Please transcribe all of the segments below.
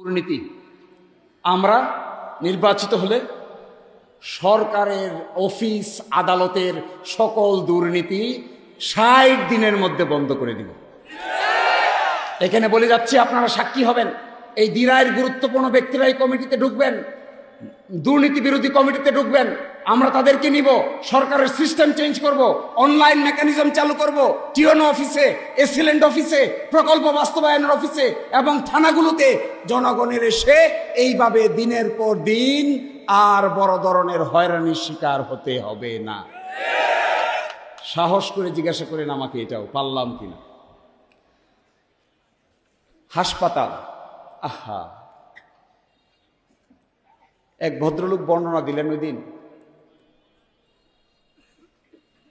দুর্নীতি। আমরা নির্বাচিত হলে সরকারের অফিস আদালতের সকল দুর্নীতি ৬০ দিনের মধ্যে বন্ধ করে দিব। এখানে বলে যাচ্ছি, আপনারা সাক্ষী হবেন। এই দিরাইয়ের গুরুত্বপূর্ণ ব্যক্তিরা এই কমিটিতে ঢুকবেন, দুর্নীতি বিরোধী কমিটিতে ঢুকবেন। আমরা তাদেরকে নিব, সরকারের সিস্টেম চেঞ্জ করব, অনলাইন মেকানিজম চালু করব, টিওনো অফিসে, এসিলেন্ট অফিসে, প্রকল্প বাস্তবায়নের অফিসে এবং থানাগুলোতে জনগণের এসে এইভাবে দিনের পর দিন আর বড় ধরনের হয়রানির শিকার হতে হবে না। সাহস করে জিজ্ঞাসা করেন আমাকে, এটাও পারলাম কিনা। হাসপাতাল, আহা, এক ভদ্রলোক বর্ণনা দিলেন ওই দিন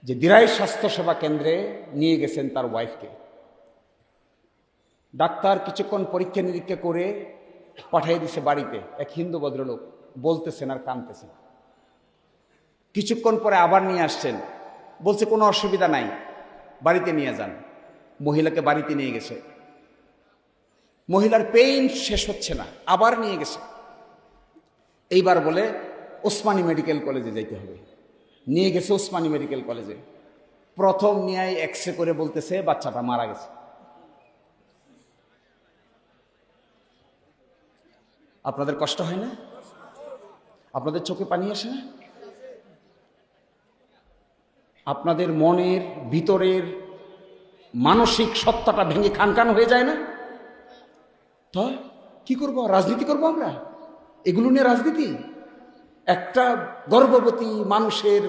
যে দিরাই স্বাস্থ্যসেবা কেন্দ্রে নিয়ে গেছেন তার ওয়াইফকে। ডাক্তার কিছুক্ষণ পরীক্ষা নিরীক্ষা করে পাঠিয়ে দিছে বাড়িতে। এক হিন্দু ভদ্রলোক বলতেছেন আর কাঁদতেছেন। কিছুক্ষণ পরে আবার নিয়ে আসছেন, বলছে কোনো অসুবিধা নাই, বাড়িতে নিয়ে যান। মহিলাকে বাড়িতে নিয়ে গেছে, মহিলার পেইন শেষ হচ্ছে না, আবার নিয়ে গেছে। এইবার বলে ওসমানী মেডিকেল কলেজে যাইতে হবে। নিয়ে গেছে ওসমানী মেডিকেল কলেজে। প্রথম নিয়ে এক্সরে করে বলতেছে বাচ্চাটা মারা গেছে। আপনাদের কষ্ট হয় না? আপনাদের চোখে পানি আসে না? আপনাদের মনের ভিতরের মানসিক সত্তাটা ভেঙে খানখান হয়ে যায় না? তো কি করব? রাজনীতি করব আমরা? এগুলো নিয়ে রাজনীতি? একটা গর্ভবতী মানুষের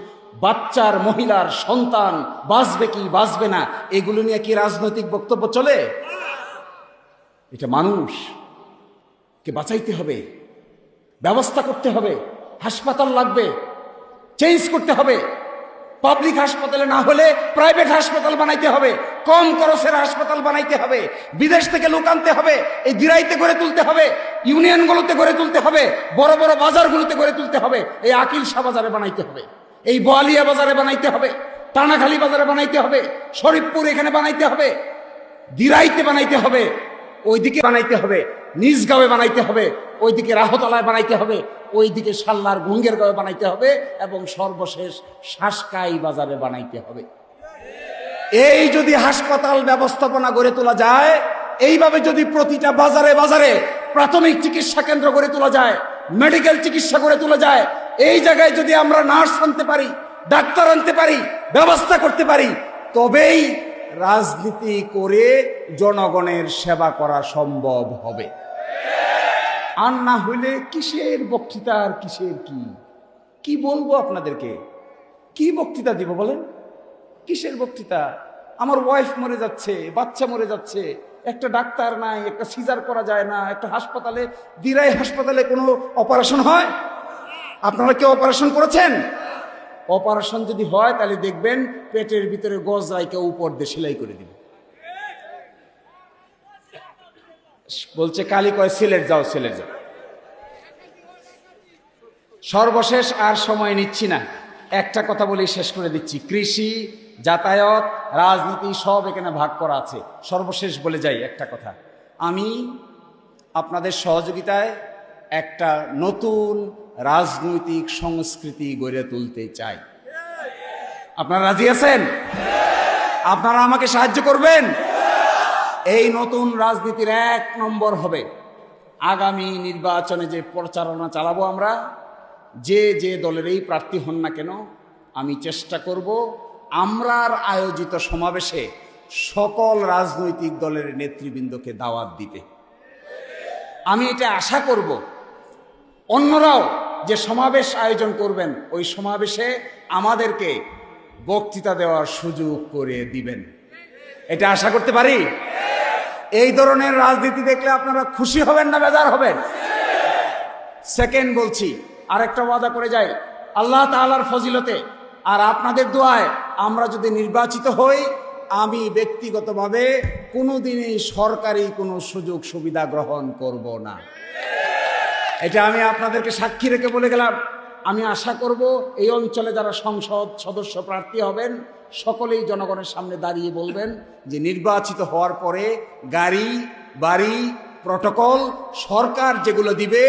বাচ্চার, মহিলার সন্তান বাঁচবে কি বাঁচবে না, এগুলো নিয়ে কি রাজনৈতিক বক্তব্য চলে? এটা মানুষকে বাঁচাইতে হবে, ব্যবস্থা করতে হবে, হাসপাতাল লাগবে, চেঞ্জ করতে হবে। পাবলিক হাসপাতালে না হলে প্রাইভেট হাসপাতাল বানাইতে হবে, কম খরচের হাসপাতাল বানাইতে হবে, বিদেশ থেকে লোক আনতে হবে, এই দিরাইতে গড়ে তুলতে হবে, ইউনিয়নগুলোতে গড়ে তুলতে হবে, বড় বড় বাজারগুলোতে গড়ে তুলতে হবে, এই আকিল শাহ বাজারে বানাইতে হবে, এই বোয়ালিয়া বাজারে বানাইতে হবে, টানাখালী বাজারে বানাইতে হবে, শরীফপুর এখানে বানাইতে হবে, দিরাইতে বানাইতে হবে, ওইদিকে বানাইতে হবে, নিজগাঁওয়ে বানাইতে হবে, ওইদিকে রাহতলায় বানাইতে হবে, ওইদিকে সাল্লার গুঙ্গের গাঁয়ে বানাইতে হবে এবং সর্বশেষ শাসকাই বাজারে বানাইতে হবে। এই যদি হাসপাতাল ব্যবস্থাপনা গড়ে তোলা যায়, এইভাবে যদি প্রতিটা বাজারে বাজারে প্রাথমিক চিকিৎসা কেন্দ্র গড়ে তোলা যায়, মেডিকেল চিকিৎসা গড়ে তোলা যায়, এই জায়গায় যদি আমরা নার্স আনতে পারি, ডাক্তার আনতে পারি, ব্যবস্থা করতে পারি, তবেই রাজনীতি করে জনগণের সেবা করা সম্ভব হবে। আর না হইলে কিসের বক্তৃতা আর কিসের কি বলবো আপনাদেরকে? কি বক্তৃতা দিব বলেন? কিসের বক্তৃতা? আমার ওয়াইফ মরে যাচ্ছে, বাচ্চা মরে যাচ্ছে, একটা ডাক্তার নাই, একটা সিজার করা যায় না, একটা হাসপাতালে, দিরাই হাসপাতালে কোনো অপারেশন হয়? আপনারা কেউ অপারেশন করেছেন? অপারেশন যদি হয় তাহলে দেখবেন পেটের ভিতরে গজরাইকে উপর দিয়ে সেলাই করে দিবে। বলছে কালি কয় সিলেট যাও, সিলেট যাও। সর্বশেষ আর সময় নিচ্ছি না, একটা কথা বলেই শেষ করে দিচ্ছি। কৃষি, যাতায়াত, রাজনীতি সব এখানে ভাগ করা আছে। সর্বশেষ বলে যাই একটা কথা, আমি আপনাদের সহযোগিতায় একটা নতুন রাজনৈতিক সংস্কৃতি গড়ে তুলতে চাই। আপনারা রাজি আছেন? আপনারা আমাকে সাহায্য করবেন? এই নতুন রাজনীতির ১ নম্বর হবে আগামী নির্বাচনে যে প্রচারণা চালাবো আমরা, যে দলেরই প্রার্থী হন না কেন, আমি চেষ্টা করব আমরার আয়োজিত সমাবেশে সকল রাজনৈতিক দলের নেতৃবৃন্দকে দাওয়াত দিতে। আমি এটা আশা করব অন্যরাও যে সমাবেশ আয়োজন করবেন, ওই সমাবেশে আমাদেরকে বক্তৃতা দেওয়ার সুযোগ করে দিবেন। এটা আশা করতে পারি? এই ধরনের রাজনীতি দেখলে আপনারা খুশি হবেন না বেজার হবেন? সেকেন্ড বলছি, আরেকটা ওয়াদা করে যাই, আল্লাহ তাআলার ফজিলতে আর আপনাদের দোয়ায় আমরা যদি নির্বাচিত হই, আমি ব্যক্তিগতভাবে কোনোদিনই সরকারি কোনো সুযোগ সুবিধা গ্রহণ করব না। এটা আমি আপনাদেরকে সাক্ষী রেখে বলে গেলাম। আমি আশা করব এই অঞ্চলে যারা সংসদ সদস্য প্রার্থী হবেন সকলেই জনগণের সামনে দাঁড়িয়ে বলবেন যে নির্বাচিত হওয়ার পরে গাড়ি, বাড়ি, প্রটোকল সরকার যেগুলো দিবে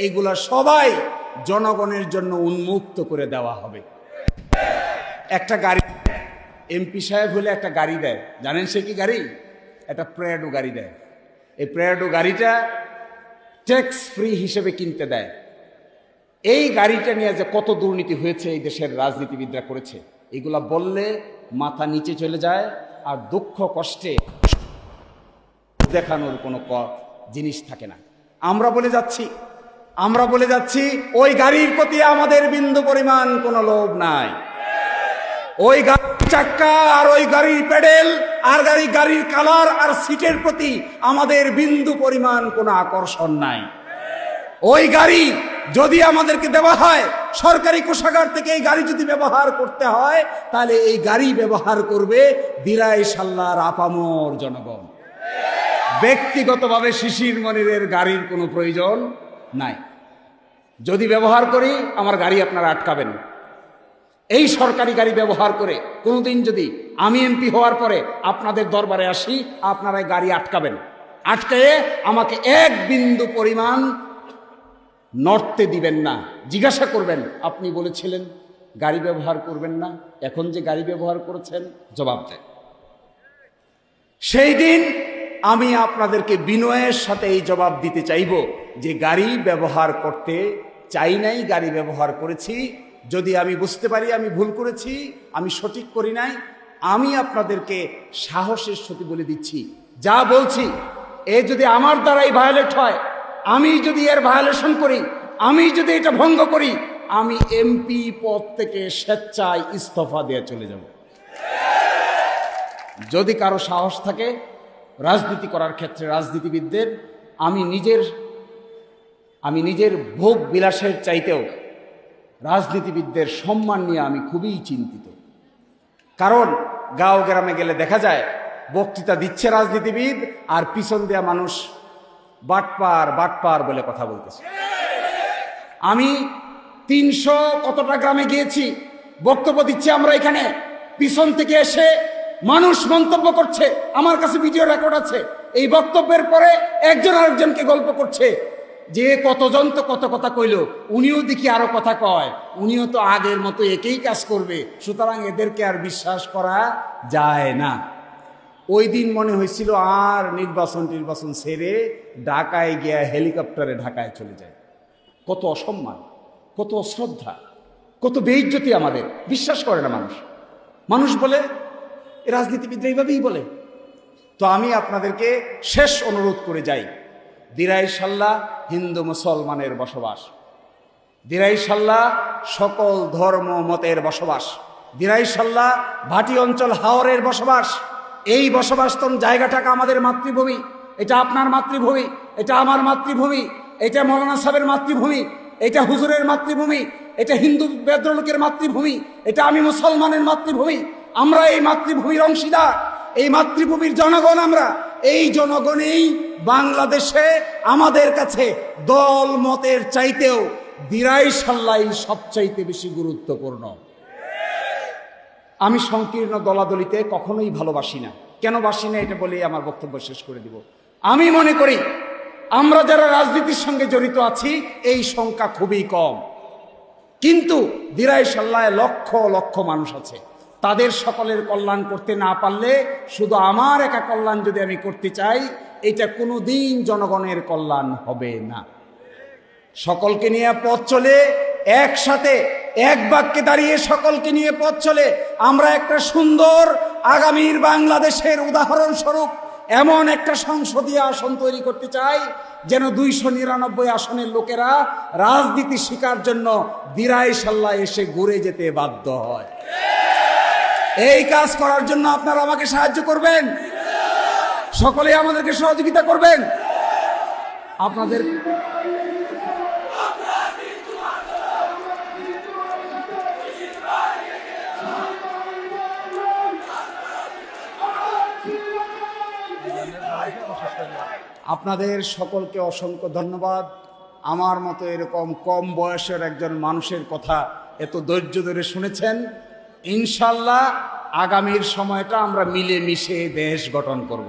এইগুলো সবাই জনগণের জন্য উন্মুক্ত করে দেওয়া হবে। একটা গাড়ি এমপি সাহেব হলে একটা গাড়ি দেয়, জানেন সে কি গাড়ি? একটা প্রাডো গাড়ি দেয়। এই প্রাডো গাড়িটা ট্যাক্স ফ্রি হিসেবে কিনতে দেয়। এই গাড়িটা নিয়ে যে কত দুর্নীতি হয়েছে এই দেশের রাজনীতিবিদরা করেছে, এগুলা বললে মাথা নিচে চলে যায়, আর দুঃখ কষ্টে দেখানোর কোনো জিনিস থাকে না। আমরা বলে যাচ্ছি ওই গাড়ির প্রতি আমাদের বিন্দু পরিমাণ কোনো লোভ নাই। ওই গাড়ির চাক্কা আর ওই গাড়ির প্যাডেল আর গাড়ির কালার আর সিটের প্রতি আমাদের বিন্দু পরিমাণ কোনো আকর্ষণ নাই। ওই গাড়ি যদি আমাদেরকে দেওয়া হয়, সরকারি কোষাগার থেকে এই গাড়ি যদি ব্যবহার করতে হয়, তাহলে এই গাড়ি ব্যবহার করবে দিরাই সাল্লার আপামর জনগণ। ব্যক্তিগতভাবে শিশির মনিরের গাড়ির কোনো প্রয়োজন নাই। যদি ব্যবহার করি, আমার গাড়ি আপনারা আটকাবেন। এই সরকারি গাড়ি ব্যবহার করে কোনোদিন যদি আমি এমপি হওয়ার পরে আপনাদের দরবারে আসি, আপনারা গাড়ি আটকাবেন। আটকায়ে আমাকে এক বিন্দু পরিমাণ নড়তে দিবেন না। জিজ্ঞাসা করবেন, আপনি বলেছিলেন গাড়ি ব্যবহার করবেন না, এখন যে গাড়ি ব্যবহার করেছেন, জবাব দেন। সেই দিন আমি আপনাদেরকে বিনয়ের সাথে এই জবাব দিতে চাইব যে গাড়ি ব্যবহার করতে চাই নাই, গাড়ি ব্যবহার করেছি। যদি আমি বুঝতে পারি আমি ভুল করেছি, আমি সঠিক করি নাই, আমি আপনাদেরকে সাহসের সাথে বলে দিচ্ছি, যা বলছি এ যদি আমার দ্বারাই ভায়োলেট হয়, আমি যদি এর ভায়োলেশন করি, আমি যদি এটা ভঙ্গ করি, আমি এমপি পদ থেকে স্বেচ্ছায় ইস্তফা দিয়ে চলে যাব। যদি কারো সাহস থাকে রাজনীতি করার ক্ষেত্রে, রাজনীতিবিদদের, আমি নিজের ভোগ বিলাসের চাইতেও রাজনীতিবিদদের সম্মান নিয়ে আমি খুবই চিন্তিত। কারণ গাঁও গ্রামে গেলে দেখা যায় বক্তৃতা দিচ্ছে রাজনীতিবিদ, আর পিছন দেয়া মানুষ বাটপার বলে কথা বলতেছে। আমি 300 কতটা গ্রামে গিয়েছি, বক্তব্য দিচ্ছে আমরা এখানে, পিছন থেকে এসে মানুষ মন্তব্য করছে, আমার কাছে ভিডিও রেকর্ড আছে। এই বক্তব্যের পরে একজন আরেকজনকে গল্প করছে যে কতজন তো কত কথা কইল, উনিও দেখি আরো কথা কয়, উনিও তো আগের মতো একই কাজ করবে, সুতরাং এদেরকে আর বিশ্বাস করা যায় না। ওই দিন মনে হয়েছিল আর নির্বাচন সেরে ঢাকায় গিয়া হেলিকপ্টারে ঢাকায় চলে যায়। কত অসম্মান, কত অশ্রদ্ধা, কত বেইজ্জতি আমাদের। বিশ্বাস করে না মানুষ বলে, রাজনীতিবিদরা এইভাবেই বলে। তো আমি আপনাদেরকে শেষ অনুরোধ করে যাই, দিরাই সাল্লা হিন্দু মুসলমানের বসবাস, দিরাই সাল্লা সকল ধর্ম মতের বসবাস, দিরাই সাল্লা ভাটি অঞ্চল হাওরের বসবাস। এই বসবাসতন জায়গাটাকে আমাদের মাতৃভূমি, এটা আপনার মাতৃভূমি, এটা আমার মাতৃভূমি, এটা মৌলানা সাহেবের মাতৃভূমি, এটা হুজুরের মাতৃভূমি, এটা হিন্দু ভদ্রলোকের মাতৃভূমি, এটা আমি মুসলমানের মাতৃভূমি। আমরা এই মাতৃভূমির অংশীদার, এই মাতৃভূমির জনগণ আমরা। এই জনগণেই বাংলাদেশে আমাদের কাছে দল মতের চাইতেও দিরাই সাল্লাই সবচাইতে বেশি গুরুত্বপূর্ণ। আমি সংকীর্ণ দলাদলিতে কখনোই ভালোবাসি না। কেন বাসি না এটা বলেই আমার বক্তব্য শেষ করে দিব। আমি মনে করি আমরা যারা রাজনীতির সঙ্গে জড়িত আছি এই সংখ্যা খুবই কম, কিন্তু দিরাই সাল্লায় লক্ষ লক্ষ মানুষ আছে। তাদের সকলের কল্যাণ করতে না পারলে, শুধু আমার একা কল্যাণ যদি আমি করতে চাই, এটা কোনোদিন জনগণের কল্যাণ হবে না। সকলকে নিয়ে পথ চলে, একসাথে এক বাক্যে দাঁড়িয়ে সকলকে নিয়ে পথ চলে আমরা একটা সুন্দর আগামীর বাংলাদেশের উদাহরণস্বরূপ এমন একটা সংসদীয় আসন তৈরি করতে চাই, যেন 299 আসনের লোকেরা রাজনীতি শিকার জন্য দিরাই সাল্লা এসে ঘুরে যেতে বাধ্য হয়। এই কাজ করার জন্য আপনারা আমাকে সাহায্য করবেন, সকলে আমাদেরকে সহযোগিতা করবেন। আপনাদের আপনাদের সকলকে অসংখ্য ধন্যবাদ। আমার মতো এরকম কম বয়সের একজন মানুষের কথা এত ধৈর্য ধরে শুনেছেন। ইনশাল্লাহ আগামীর সময়টা আমরা মিলেমিশে দেশ গঠন করব।